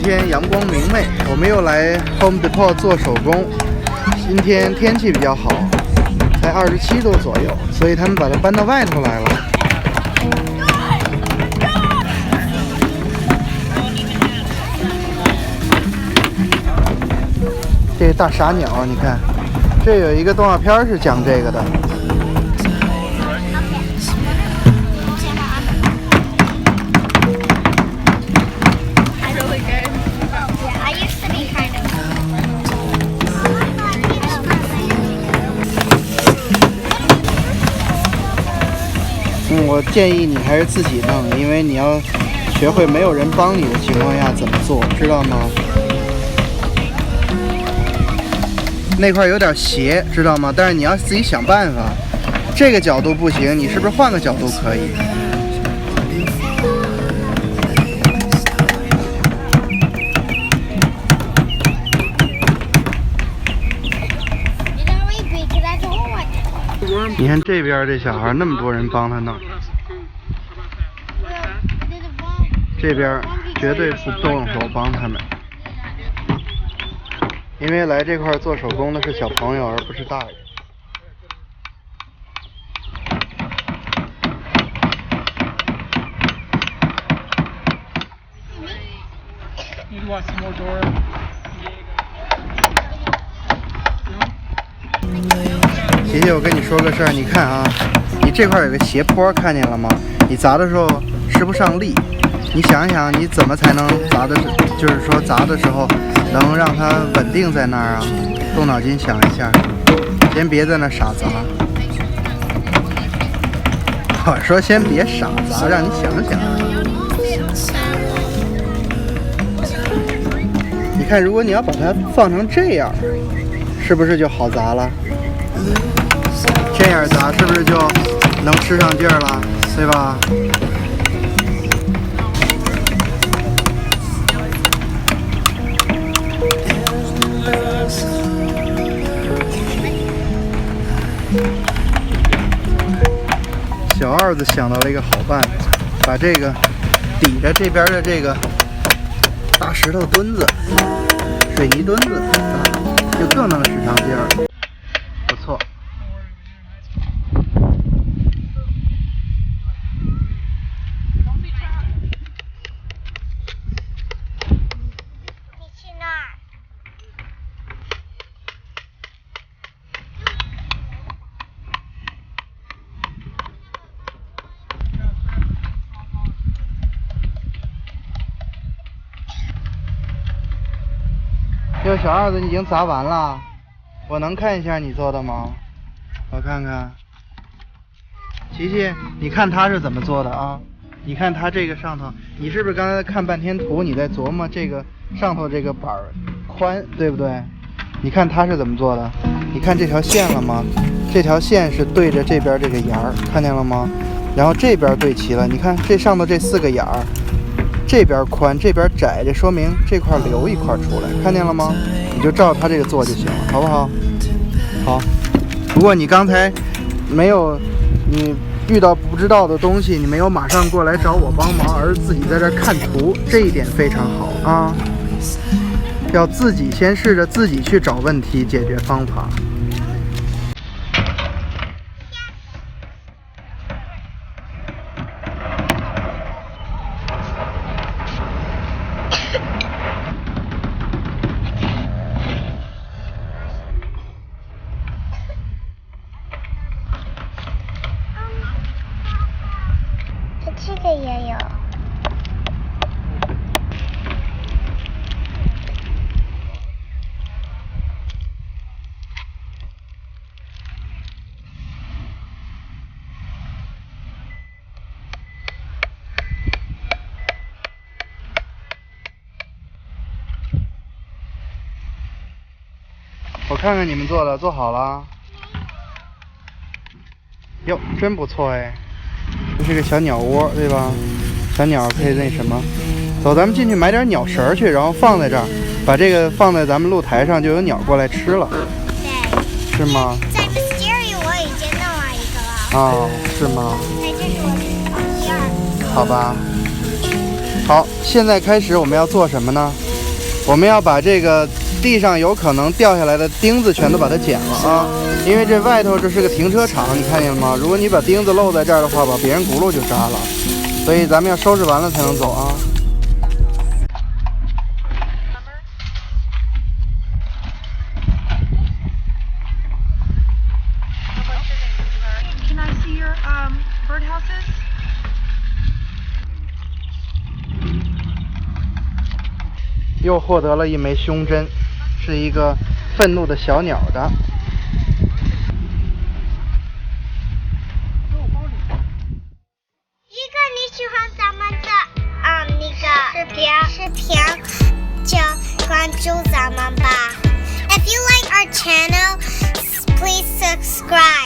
天阳光明媚，我们又来 Home Depot 做手工。今天天气比较好，才27度左右，所以他们把它搬到外头来了。这大傻鸟，你看，这有一个动画片是讲这个的。我建议你还是自己弄，因为你要学会没有人帮你的情况下怎么做，知道吗？那块有点斜，知道吗？但是你要自己想办法。这个角度不行，你是不是换个角度可以？你看这边这小孩那么多人帮他弄，这边绝对不动手帮他们，因为来这块做手工的是小朋友，而不是大人。姐姐，我跟你说个事儿，你看啊，你这块有个斜坡，看见了吗？你砸的时候施不上力，你想一想，你怎么才能砸的，就是说砸的时候能让它稳定在那儿啊？动脑筋想一下，先别在那傻砸。我说先别傻砸，让你想想。你看，如果你要把它放成这样，是不是就好砸了？这样砸是不是就能吃上劲儿了，对吧？小二子想到了一个好办法，把这个抵着这边的这个大石头墩子、水泥墩子，就更能使上劲儿。不错。哟，小二子，你已经砸完了，我能看一下你做的吗？我看看。琪琪，你看他是怎么做的啊？你看他这个上头，你是不是刚才看半天图，你在琢磨这个上头这个板宽，对不对？你看他是怎么做的？你看这条线了吗？这条线是对着这边这个沿儿，看见了吗？然后这边对齐了，你看这上头这4个眼儿。这边宽，这边窄，这说明这块留一块出来，看见了吗？你就照他这个做就行了，好不好？好。如果你刚才没有，你遇到不知道的东西，你没有马上过来找我帮忙，而自己在这看图，这一点非常好啊。要自己先试着自己去找问题解决方法。这个也有。我看看你们做的，做好了。哟，真不错哎，这是个小鸟窝，对吧？小鸟可以那什么。走，咱们进去买点鸟食去，然后放在这儿，把这个放在咱们露台上，就有鸟过来吃了。对。是吗？在 Mystery 我已经弄了一个了。哦，是吗？对，这是我第二个。好吧。好，现在开始我们要做什么呢？我们要把这个地上有可能掉下来的钉子全都把它剪了啊，因为这外头这是个停车场，你看见了吗？如果你把钉子漏在这儿的话，把别人轱辘就扎了，所以咱们要收拾完了才能走啊。又获得了一枚胸针，是一个愤怒的小鸟的。如果你喜欢咱们的那个视频，就关注咱们吧。If you like our channel, please subscribe.